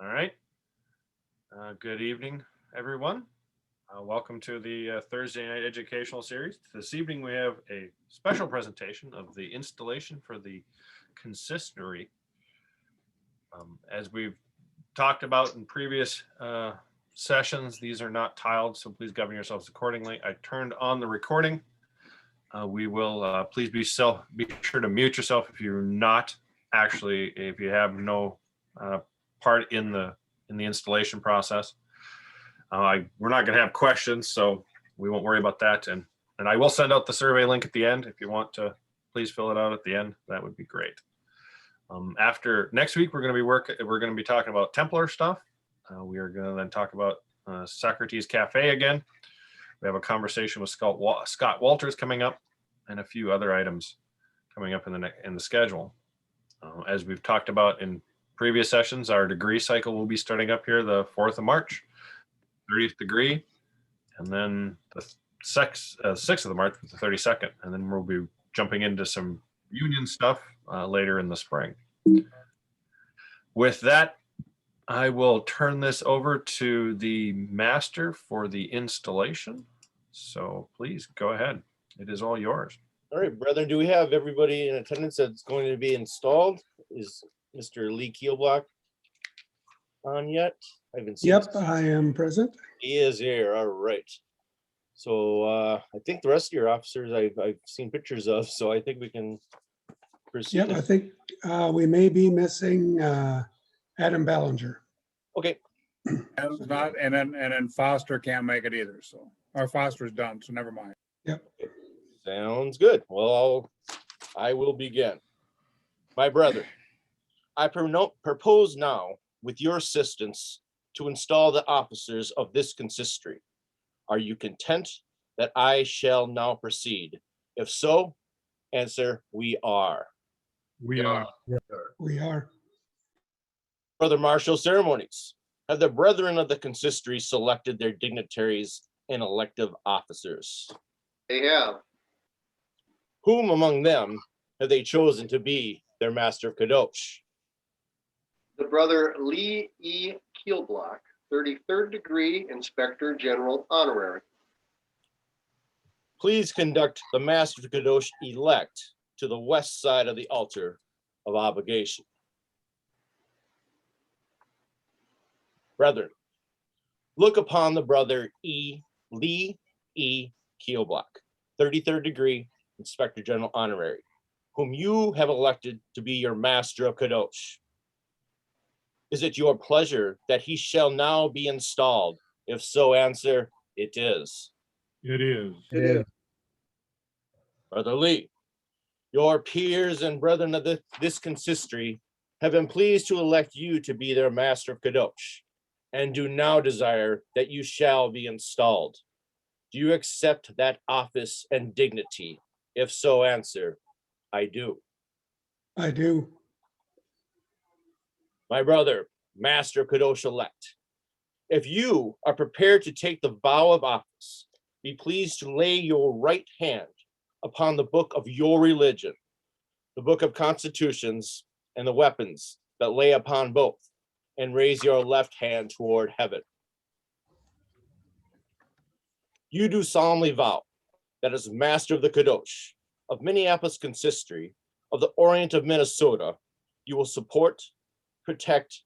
All right. Good evening, everyone. Welcome to the Thursday Night Educational Series. This evening we have a special presentation of the installation for the Consistory. As we've talked about in previous sessions, these are not tiled, so please govern yourselves accordingly. I turned on the recording. We will please be sure to mute yourself if you're not if you have no part in the installation process. We're not going to have questions, so we won't worry about that. And I will send out the survey link at the end. If you want to, please fill it out at the end. That would be great. After next week, we're going to be talking about Templar stuff. We are going to then talk about Socrates Cafe again. We have a conversation with Scott Walters coming up, and a few other items coming up in the schedule. As we've talked about in previous sessions, our degree cycle will be starting up here the 4th of March, 30th degree, and then the 6th of March with the 32nd, and then we'll be jumping into some union stuff later in the spring. With that, I will turn this over to the master for the installation. So please go ahead. It is all yours. All right, brethren, do we have everybody in attendance that's going to be installed? Is Mr. Lee Keelblock on yet? I haven't seen. Yep, I am present. He is here. All right. So I think the rest of your officers I've seen pictures of, so I think we can proceed. Yep, I think we may be missing Adam Ballinger. Okay. Adam's not, and then Foster can't make it either. So our Foster's done, so never mind. Yep. Sounds good. Well, I will begin. My brother, I propose now, with your assistance, to install the officers of this consistory. Are you content that I shall now proceed? If so, answer, we are. We are. We are. Brother Marshal Ceremonies, have the brethren of the consistory selected their dignitaries and elective officers? They have. Whom among them have they chosen to be their master of Kadosh? The brother Lee E. Keelblock, 33rd degree Inspector General Honorary. Please conduct the master of Kadosh elect to the west side of the altar of obligation. Brethren, look upon the brother Lee E. Keelblock, 33rd degree Inspector General Honorary, whom you have elected to be your master of Kadosh. Is it your pleasure that he shall now be installed? If so, answer, it is. It is. It is. Brother Lee, your peers and brethren of this consistory have been pleased to elect you to be their master of Kadosh, and do now desire that you shall be installed. Do you accept that office and dignity? If so, answer, I do. I do. My brother, master of Kadosh elect, if you are prepared to take the vow of office, be pleased to lay your right hand upon the book of your religion, the book of constitutions, and the weapons that lay upon both, and raise your left hand toward heaven. You do solemnly vow that as master of the Kadosh, of Minneapolis Consistory, of the Orient of Minnesota, you will support, protect,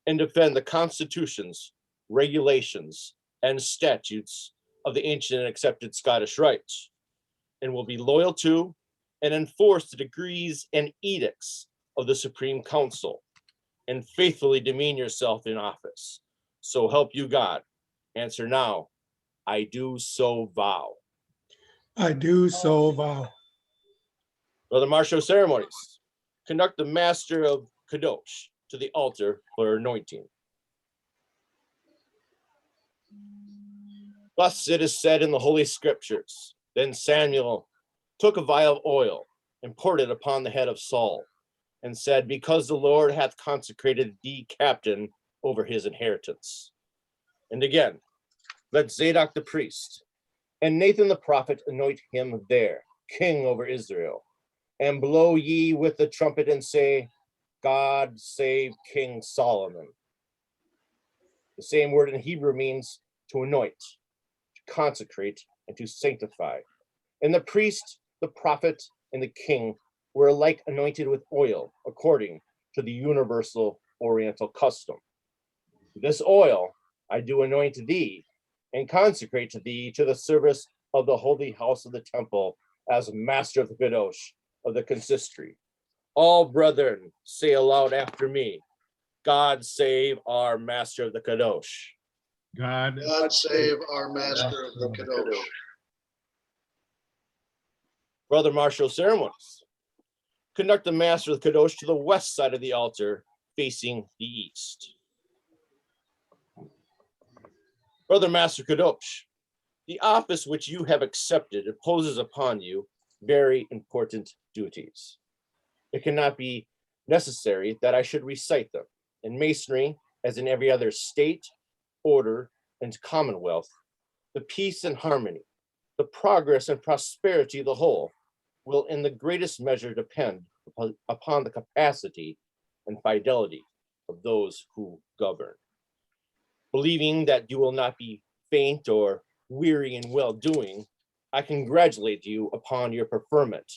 and defend the constitutions, regulations, and statutes of the ancient and accepted Scottish Rite, and will be loyal to and enforce the decrees and edicts of the Supreme Council, and faithfully demean yourself in office. So help you God. Answer now, I do so vow. I do so vow. Brother Marshal Ceremonies, conduct the master of Kadosh to the altar for anointing. Thus it is said in the Holy Scriptures, then Samuel took a vial of oil and poured it upon the head of Saul, and said, because the Lord hath consecrated thee captain over his inheritance. And again, let Zadok the priest and Nathan the prophet anoint him there, king over Israel, and blow ye with the trumpet and say, God save King Solomon. The same word in Hebrew means to anoint, to consecrate, and to sanctify. And the priest, the prophet, and the king were alike anointed with oil, according to the universal Oriental custom. This oil I do anoint thee, and consecrate to thee to the service of the holy house of the temple, as master of the kadosh of the consistory. All brethren, say aloud after me, God save our master of the kadosh. God God save our master of the kadosh. Brother martial ceremonies. Conduct the master of the kadosh to the west side of the altar, facing the east. Brother master kadosh, the office which you have accepted imposes upon you very important duties. It cannot be necessary that I should recite them. In masonry, as in every other state, order, and commonwealth, the peace and harmony, the progress and prosperity of the whole will in the greatest measure depend upon the capacity and fidelity of those who govern. Believing that you will not be faint or weary in well-doing, I congratulate you upon your preferment,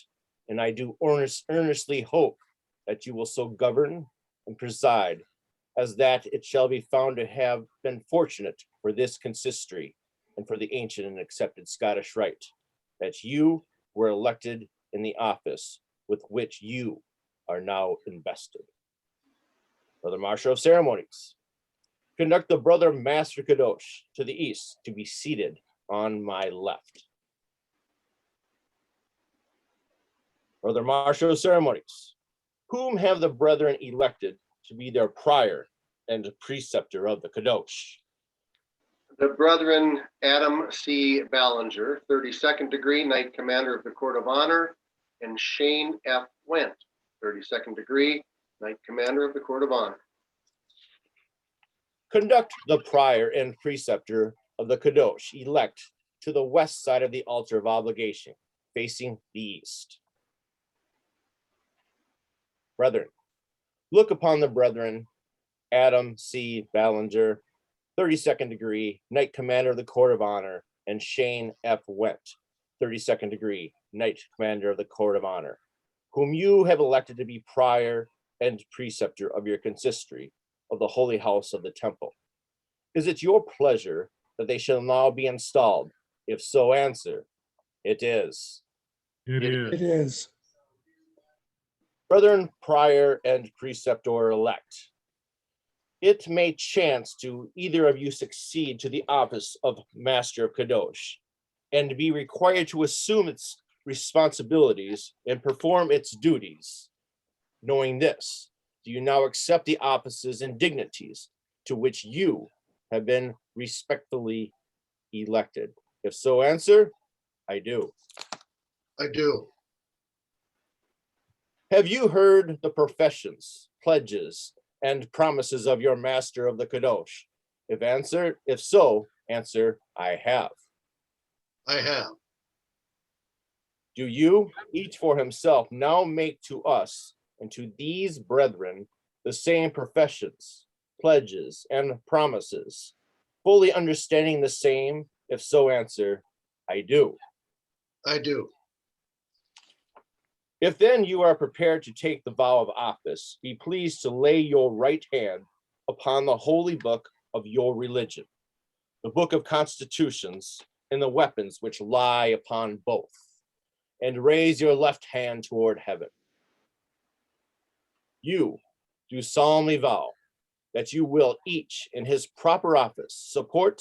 and I do earnestly hope that you will so govern and preside as that it shall be found to have been fortunate for this consistory and for the ancient and accepted Scottish rite, that you were elected in the office with which you are now invested. Brother Marshal of Ceremonies, conduct the brother Master Kadosh to the east to be seated on my left. Brother Marshal of Ceremonies, whom have the brethren elected to be their prior and preceptor of the Kadosh? The brethren Adam C. Ballinger, 32nd degree, Knight Commander of the Court of Honor, and Shane F. Went, 32nd degree, Knight Commander of the Court of Honor. Conduct the prior and preceptor of the Kadosh elect to the west side of the altar of obligation, facing the east. Brethren, look upon the brethren Adam C. Ballinger, 32nd degree, Knight Commander of the Court of Honor, and Shane F. Went, 32nd degree, Knight Commander of the Court of Honor, whom you have elected to be prior and preceptor of your consistory of the holy house of the temple. Is it your pleasure that they shall now be installed? If so, answer, it is. it It is. is. Brethren, prior and preceptor elect, it may chance to either of you succeed to the office of Master of Kadosh and be required to assume its responsibilities and perform its duties. Knowing this, do you now accept the offices and dignities to which you have been respectfully elected? If so, answer, I do. I do. Have you heard the professions, pledges, and promises of your master of the Kadosh? If so, answer, I have. I have. Do you, each for himself, now make to us and to these brethren the same professions, pledges, and promises, fully understanding the same? If so, answer, I do. I do. If then you are prepared to take the vow of office, be pleased to lay your right hand upon the holy book of your religion, the book of constitutions, and the weapons which lie upon both, and raise your left hand toward heaven. You do solemnly vow that you will each in his proper office support,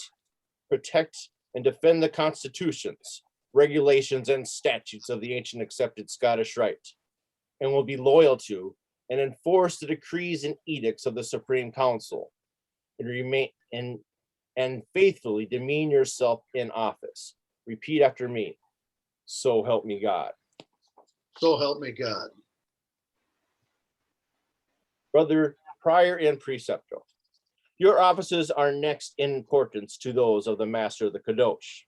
protect, and defend the constitutions, regulations, and statutes of the ancient accepted Scottish rite, and will be loyal to and enforce the decrees and edicts of the Supreme Council, and remain and faithfully demean yourself in office. Repeat after me. So help me God. So help me God. Brother prior and preceptor, your offices are next in importance to those of the master of the Kadosh.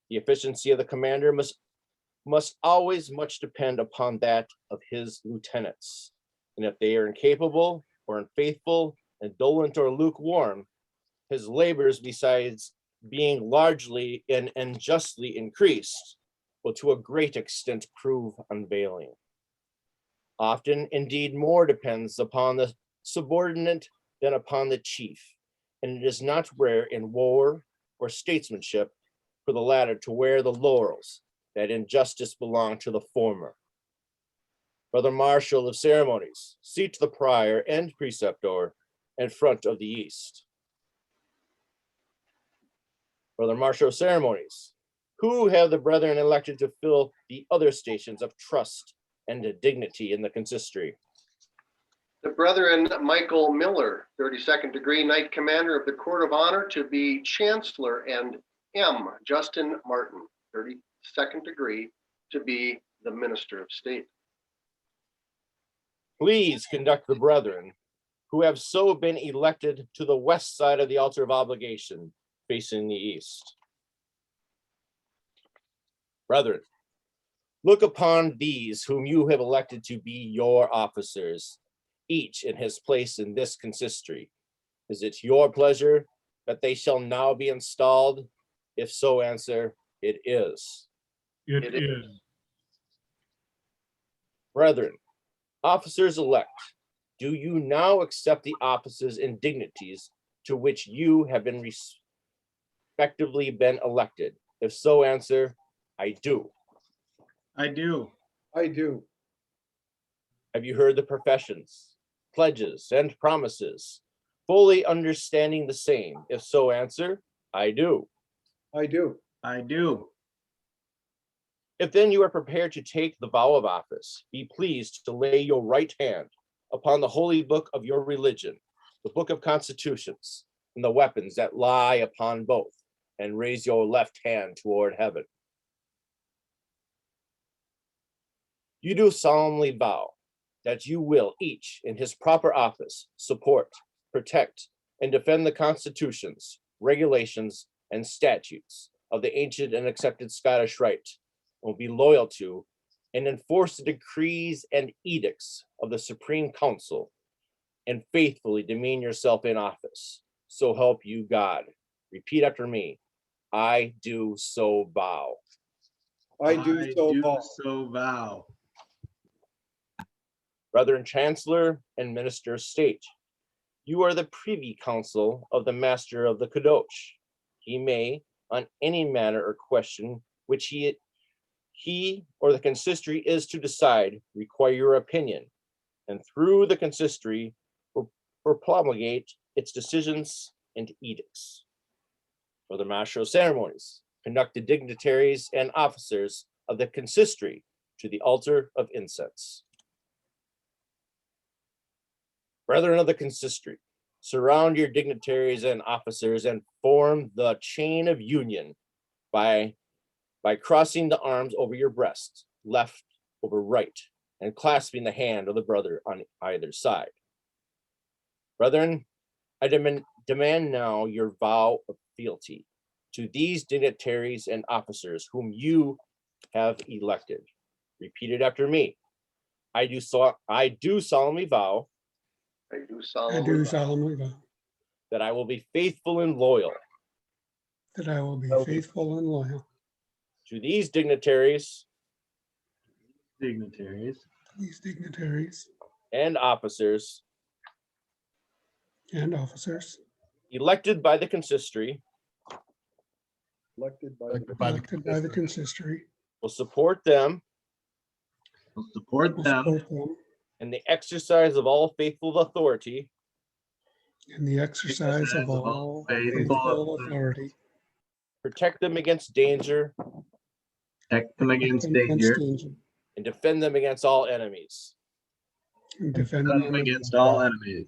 The efficiency of the commander must always much depend upon that of his lieutenants. And if they are incapable or unfaithful, indolent or lukewarm, His labors, besides being largely and unjustly increased, will to a great extent prove unavailing. Often, indeed, more depends upon the subordinate than upon the chief, and it is not rare in war or statesmanship for the latter to wear the laurels that in justice belong to the former. Brother Marshal of Ceremonies, seat the prior and preceptor in front of the east. Brother Marshal of Ceremonies, who have the brethren elected to fill the other stations of trust and dignity in the consistory? The brethren Michael Miller, 32nd degree Knight Commander of the Court of Honor, to be Chancellor, and M. Justin Martin, 32nd degree, to be the Minister of State. Please conduct the brethren who have so been elected to the west side of the altar of obligation, facing the east. Brethren, look upon these whom you have elected to be your officers, each in his place in this consistory. Is it your pleasure that they shall now be installed? If so, answer, it is. It It is. Brethren, officers elect, do you now accept the offices and dignities to which you have been respectively been elected? If so, answer, I do. I do. I do. Have you heard the professions, pledges, and promises, fully understanding the same? If so, answer, I do. I do. I do. If then you are prepared to take the vow of office, be pleased to lay your right hand upon the holy book of your religion, the book of constitutions, and the weapons that lie upon both, and raise your left hand toward heaven. You do solemnly vow that you will each in his proper office support, protect, and defend the constitutions, regulations, and statutes of the ancient and accepted Scottish Rite, will be loyal to and enforce the decrees and edicts of the Supreme Council, and faithfully demean yourself in office. So help you God. Repeat after me. I do so vow. I do so vow. so vow. Brethren Chancellor and Minister of State, you are the privy council of the Master of the Kadosh. He may, on any matter or question which he or the consistory is to decide, require your opinion, and through the consistory will promulgate its decisions and edicts. For the Master of Ceremonies, conduct the dignitaries and officers of the consistory to the altar of incense. Brethren of the consistory, surround your dignitaries and officers and form the chain of union by crossing the arms over your breast, left over right, and clasping the hand of the brother on either side. Brethren, I demand now your vow of fealty to these dignitaries and officers whom you have elected. Repeat it after me. I do solemnly vow I do I solemnly do vow solemnly vow that I will be faithful and loyal that I will be faithful and loyal to these dignitaries Dignitaries. to these dignitaries and officers and officers elected by the consistory, Elected by Elected the by the elected by the consistory, will support them Will support will them support them in the exercise of all faithful authority in the exercise of all faithful faithful authority, protect them against danger, protect them against defend against danger, danger, and defend them against all enemies. and defend defend them them against all enemies.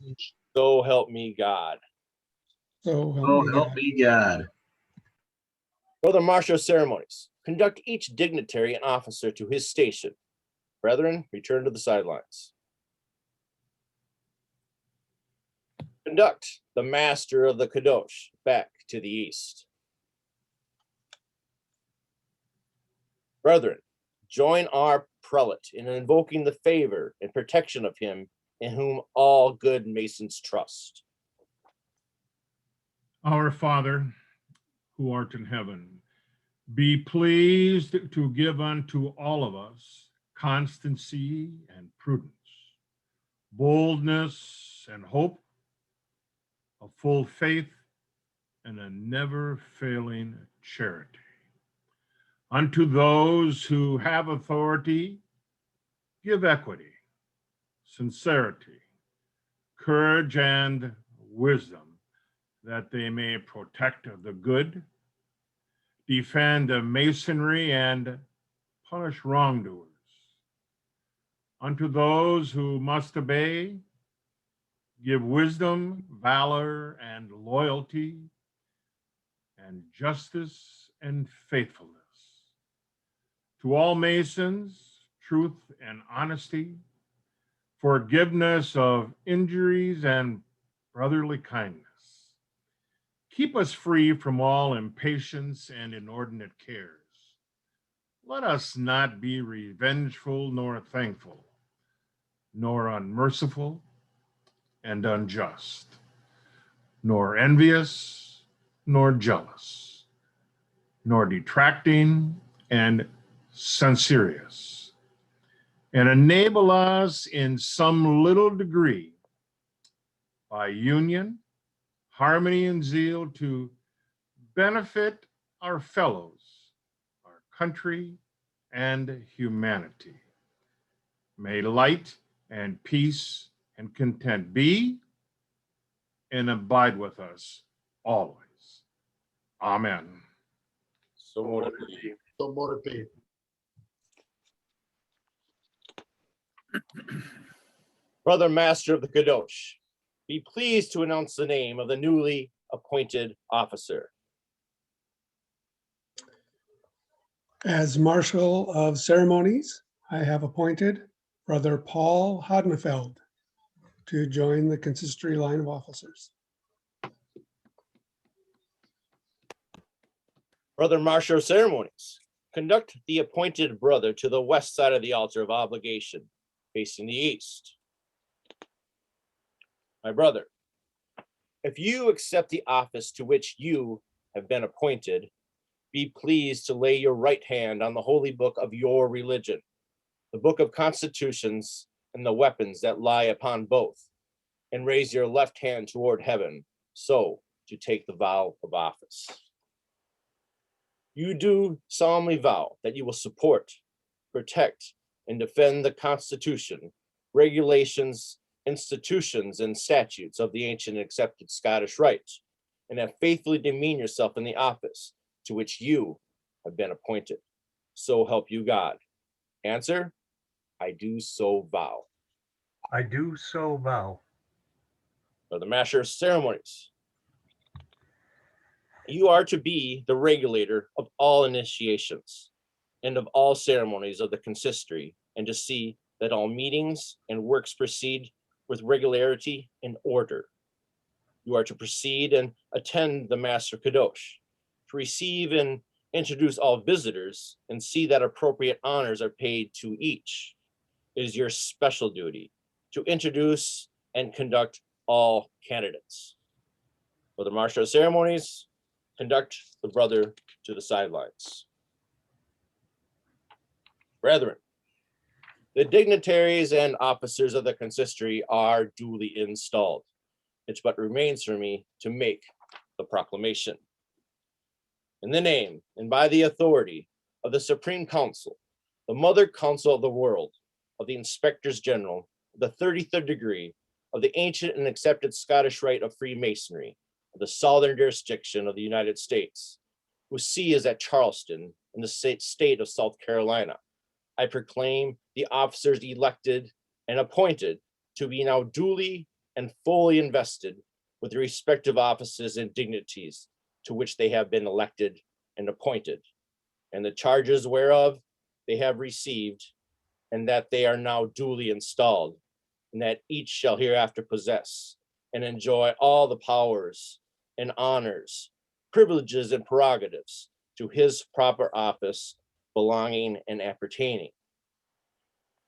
So help me God. So help Oh, me help God. me God. Brother Marshal of Ceremonies, conduct each dignitary and officer to his station. Brethren, return to the sidelines. Conduct the Master of the Kadosh back to the east. Brethren, join our prelate in invoking the favor and protection of him in whom all good Masons trust. Our Father, who art in heaven, be pleased to give unto all of us constancy and prudence, boldness and hope, a full faith, and a never failing charity. Unto those who have authority, give equity, sincerity, courage, and wisdom, that they may protect the good, defend the masonry, and punish wrongdoers. Unto those who must obey, give wisdom, valor, and loyalty, and justice and faithfulness. To all Masons, truth and honesty, forgiveness of injuries, and brotherly kindness. Keep us free from all impatience and inordinate cares. Let us not be revengeful nor thankful, nor unmerciful and unjust, nor envious, nor jealous, nor detracting and censorious, and enable us in some little degree by union, harmony, and zeal to benefit our fellows, our country, and humanity. May light and peace and content be and abide with us always. Amen. So mote it be. Brother Master of the Kadosh, be pleased to announce the name of the newly appointed officer. As Marshal of Ceremonies, I have appointed Brother Paul Hodnefeld to join the consistory line of officers. Brother Marshal of Ceremonies, conduct the appointed brother to the west side of the altar of obligation, facing the east. My brother, if you accept the office to which you have been appointed, be pleased to lay your right hand on the holy book of your religion, the book of constitutions and the weapons that lie upon both, and raise your left hand toward heaven, so to take the vow of office. You do solemnly vow that you will support, protect, and defend the Constitution, regulations, institutions, and statutes of the ancient and accepted Scottish Rite, and have faithfully demeaned yourself in the office to which you have been appointed. So help you God. Answer, I do so vow. I do so vow. Brother Master of Ceremonies, you are to be the regulator of all initiations and of all ceremonies of the consistory, and to see that all meetings and works proceed with regularity and order. You are to proceed and attend the Master Kadosh, to receive and introduce all visitors, and see that appropriate honors are paid to each. It is your special duty to introduce and conduct all candidates. For the Master of Ceremonies, conduct the brother to the sidelines. Brethren, the dignitaries and officers of the consistory are duly installed. It but remains for me to make the proclamation. In the name and by the authority of the Supreme Council, the Mother Council of the world, of the Inspectors General, of the 33rd degree, of the ancient and accepted Scottish Rite of Freemasonry, of the Southern jurisdiction of the United States, whose see is at Charleston in the state of South Carolina, I proclaim the officers elected and appointed to be now duly and fully invested with the respective offices and dignities to which they have been elected and appointed, and the charges whereof they have received, and that they are now duly installed, and that each shall hereafter possess and enjoy all the powers and honors, privileges, and prerogatives to his proper office belonging and appertaining.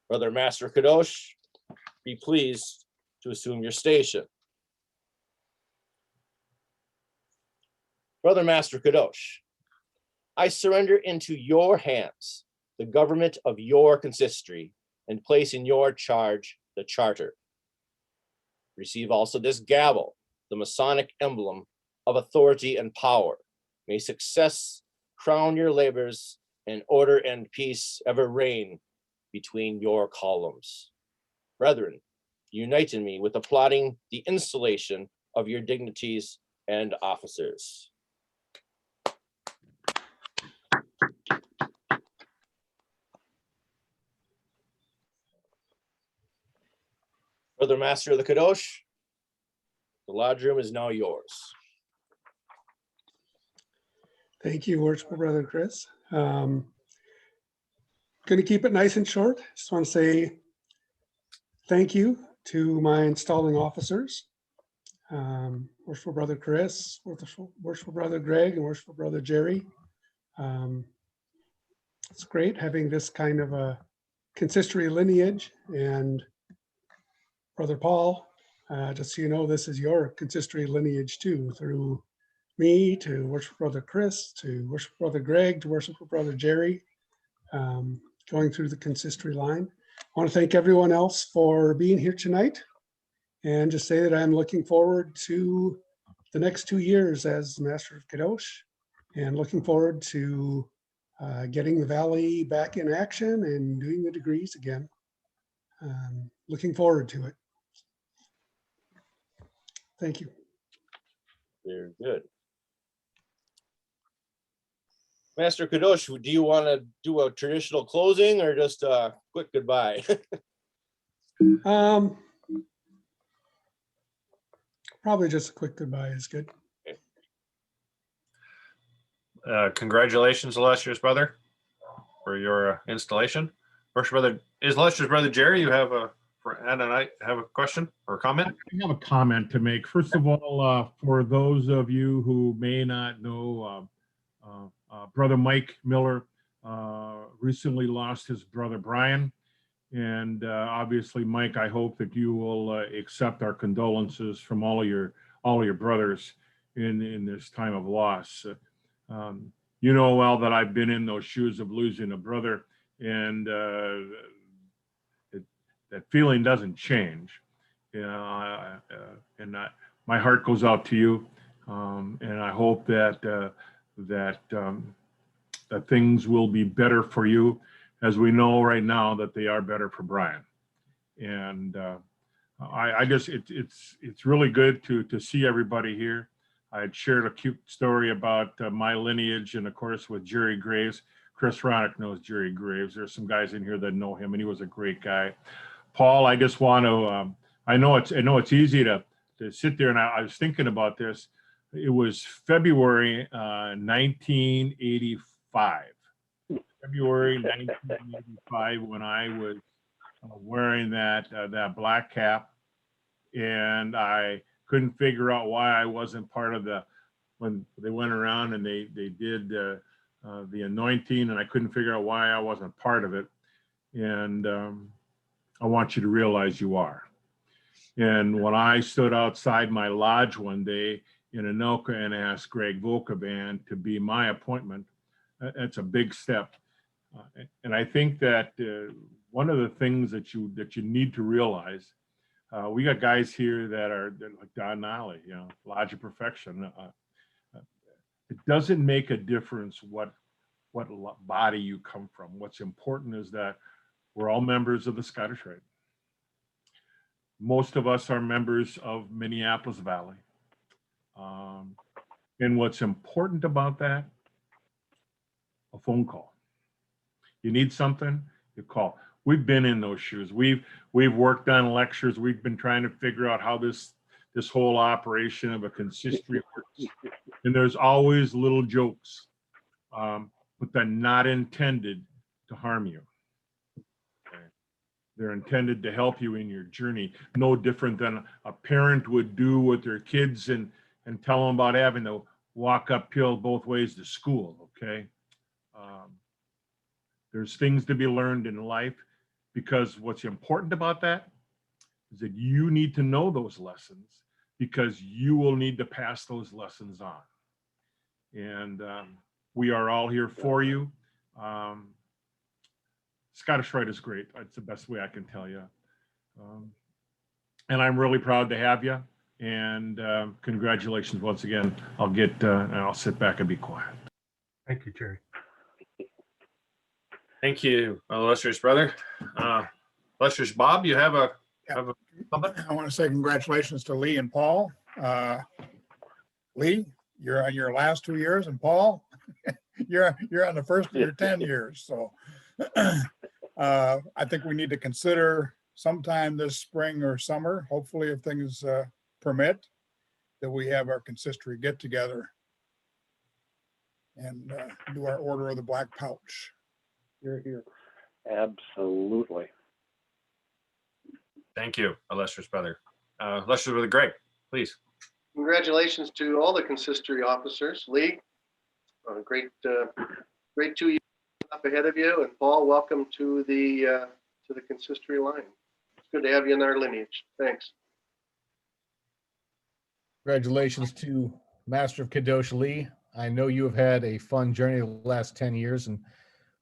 Brother Master Kadosh, be pleased to assume your station. Brother Master Kadosh, I surrender into your hands the government of your consistory and place in your charge the charter. Receive also this gavel, the Masonic emblem of authority and power. May success crown your labors and order and peace ever reign between your columns. Brethren, unite in me with applauding the installation of your dignities and officers. Brother Master of the Kadosh, the lodge room is now yours. Thank you, Worshipful Brother Chris. Going to keep it nice and short. Just want to say thank you to my installing officers, Worshipful Brother Chris, Worshipful Brother Greg, and Worshipful Brother Jerry. It's great having this kind of a consistory lineage. And Brother Paul, just so you know, this is your consistory lineage too, through me to Worshipful Brother Chris, to Worshipful Brother Greg, to Worshipful Brother Jerry, going through the consistory line. I want to thank everyone else for being here tonight and just say that I'm looking forward to the next 2 years as Master of Kadosh and looking forward to getting the Valley back in action and doing the degrees again. Looking forward to it. Thank you. Very good. Master Kadosh, do you want to do a traditional closing or just a quick goodbye? Probably just a quick goodbye is good. Congratulations, illustrious brother, for your installation. First brother, is illustrious brother Jerry, you have a, for Ann and I have a question or a comment? I have a comment to make. First of all, for those of you who may not know, Brother Mike Miller recently lost his brother Brian. And obviously, Mike, I hope that you will accept our condolences from all of your brothers in this time of loss. You know well that I've been in those shoes of losing a brother, and that feeling doesn't change. My heart goes out to you, and I hope that that things will be better for you, as we know right now that they are better for Brian. And I just it's really good to see everybody here. I had shared a cute story about my lineage, and of course with Jerry Graves. Chris Ronick knows Jerry Graves. There's some guys in here that know him, and he was a great guy. Paul, I just want to. I know it's easy to sit there, and I was thinking about this. It was February 1985. February 1985 when I was wearing that black cap, and I couldn't figure out why I wasn't part of when they went around and they did the anointing, and I couldn't figure out why I wasn't part of it. And I want you to realize you are. And when I stood outside my lodge one day in Anoka and asked Greg Volkavan to be my appointment, that's a big step. And I think that one of the things that you need to realize, we got guys here that are like Don Nolly, Lodge of Perfection. It doesn't make a difference what body you come from. What's important is that we're all members of the Scottish Rite. Most of us are members of Minneapolis Valley. And what's important about that, a phone call. You need something, you call. We've been in those shoes. We've worked on lectures. We've been trying to figure out how this whole operation of a consistory works. And there's always little jokes, but they're not intended to harm you. Okay? They're intended to help you in your journey. No different than a parent would do with their kids and tell them about having to walk uphill both ways to school. Okay. There's things to be learned in life, because what's important about that is that you need to know those lessons, because you will need to pass those lessons on. And we are all here for you. Scottish Rite is great. It's the best way I can tell you. And I'm really proud to have you. And congratulations once again. I'll sit back and be quiet. Thank you, Jerry. Thank you, illustrious brother. Illustrious Bob, you have a comment? I want to say congratulations to Lee and Paul. Lee, you're on your last 2 years, and Paul, you're on the first of your 10 years. So I think we need to consider sometime this spring or summer, hopefully if things permit, that we have our consistory get together and do our Order of the Black Pouch. You're here. Absolutely. Thank you, illustrious brother. Illustrious brother Greg, please. Congratulations to all the consistory officers. Lee, great 2 years up ahead of you. And Paul, welcome to the consistory line. It's good to have you in our lineage. Thanks. Congratulations to Master of Kadosh Lee. I know you have had a fun journey the last 10 years, and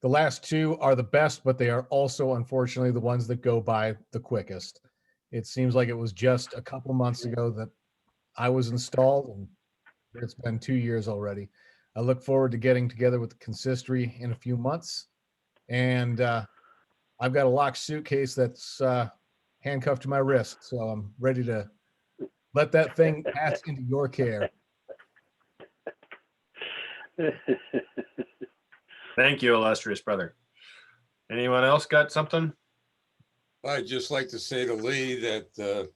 the last 2 are the best, but they are also, unfortunately, the ones that go by the quickest. It seems like it was just a couple months ago that I was installed, and it's been 2 years already. I look forward to getting together with the consistory in a few months, and I've got a locked suitcase that's handcuffed to my wrist, so I'm ready to let that thing pass into your care. Thank you, illustrious brother. Anyone else got something? I'd just like to say to Lee that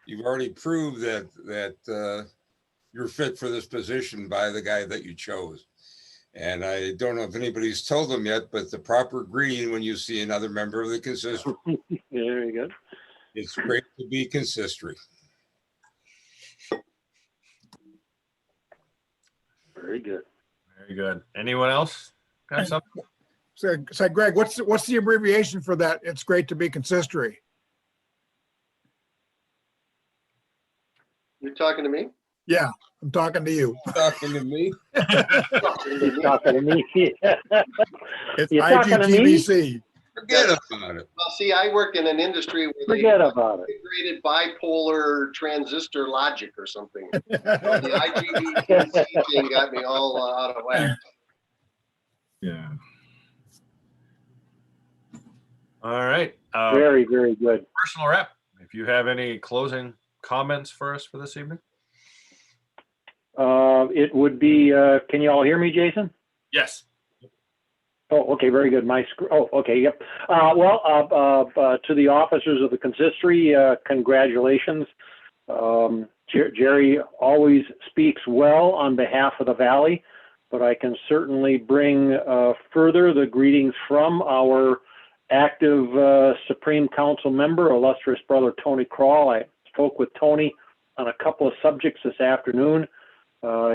you've already proved that you're fit for this position by the guy that you chose. And I don't know if anybody's told them yet, but the proper greeting when you see another member of the consistory. There you go. It's great to be consistory. Very good. Very good. Anyone else got something? So Greg, what's the abbreviation for that? It's great to be consistory. You're talking to me? Yeah, I'm talking to you. Talking to me? He's talking to me. It's You're talking to me? IGTVC. Forget about it. Well, see, I work in an industry where they Forget about it. integrated bipolar transistor logic or something. So the IGBTC thing got me all out of whack. Yeah. All right. Very, very good. Personal rep, if you have any closing comments for us for this evening? It would be, can you all hear me, Jason? Yes. Oh, okay, very good. Okay, yep. To the officers of the consistory, congratulations. Jerry always speaks well on behalf of the Valley, but I can certainly bring further the greetings from our active Supreme Council member, illustrious brother Tony Crawl. I spoke with Tony on a couple of subjects this afternoon.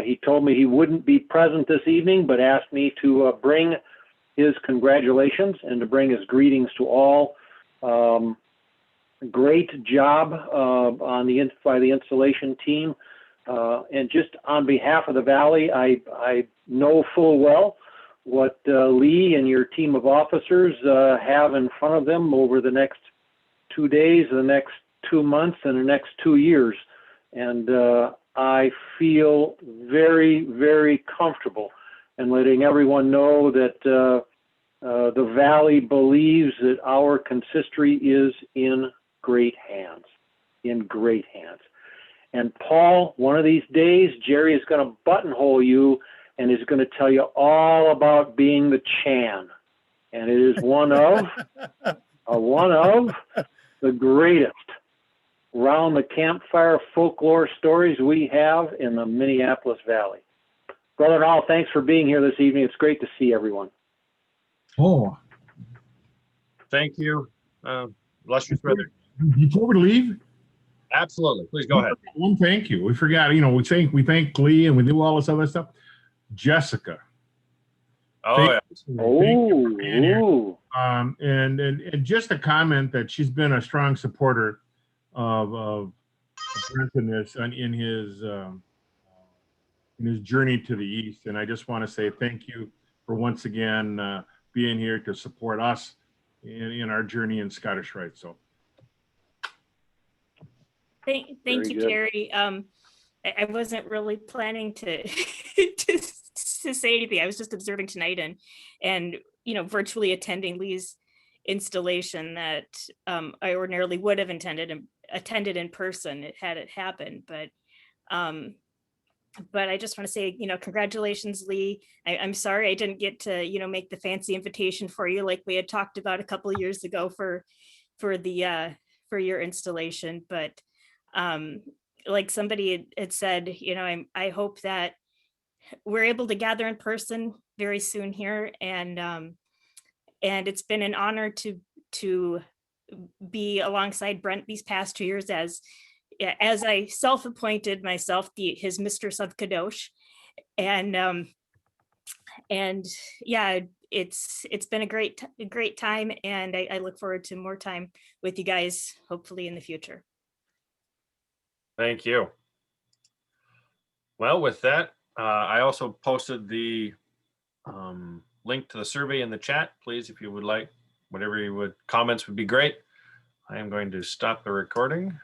He told me he wouldn't be present this evening, but asked me to bring his congratulations and to bring his greetings to all. Great job by the installation team. And just on behalf of the Valley, I know full well what Lee and your team of officers have in front of them over the next 2 days, the next 2 months, and the next 2 years. And I feel very, very comfortable in letting everyone know that the Valley believes that our consistory is in great hands, And Paul, one of these days, Jerry is going to buttonhole you and is going to tell you all about being the Chan. And it is one of the greatest round the campfire folklore stories we have in the Minneapolis Valley. Brother Hall, thanks for being here this evening. It's great to see everyone. Oh, Thank you, illustrious brother. before we leave, Absolutely. Please go ahead. one thank you. We forgot, we thank Lee and we do all this other stuff. Jessica. Oh, yeah. Thank you for being here. Oh, And just a comment that she's been a strong supporter of Brent in this in his in his journey to the east. And I just want to say thank you for once again being here to support us in our journey in Scottish Rite. So Thank Very you, good. Terry. I wasn't really planning to, to say anything. I was just observing tonight and virtually attending Lee's installation that I ordinarily would have attended in person had it happened. But I just want to say, congratulations, Lee. I'm sorry I didn't get to, make the fancy invitation for you like we had talked about a couple of years ago for your installation. But like somebody had said, I hope that we're able to gather in person very soon here. And it's been an honor to be alongside Brent these past 2 years as I self-appointed myself his mistress of Kadosh. And yeah, it's been a great time, and I look forward to more time with you guys, hopefully in the future. Thank you. Well, with that, I also posted the link to the survey in the chat. Please, if you would like, whatever you would, comments would be great. I am going to stop the recording.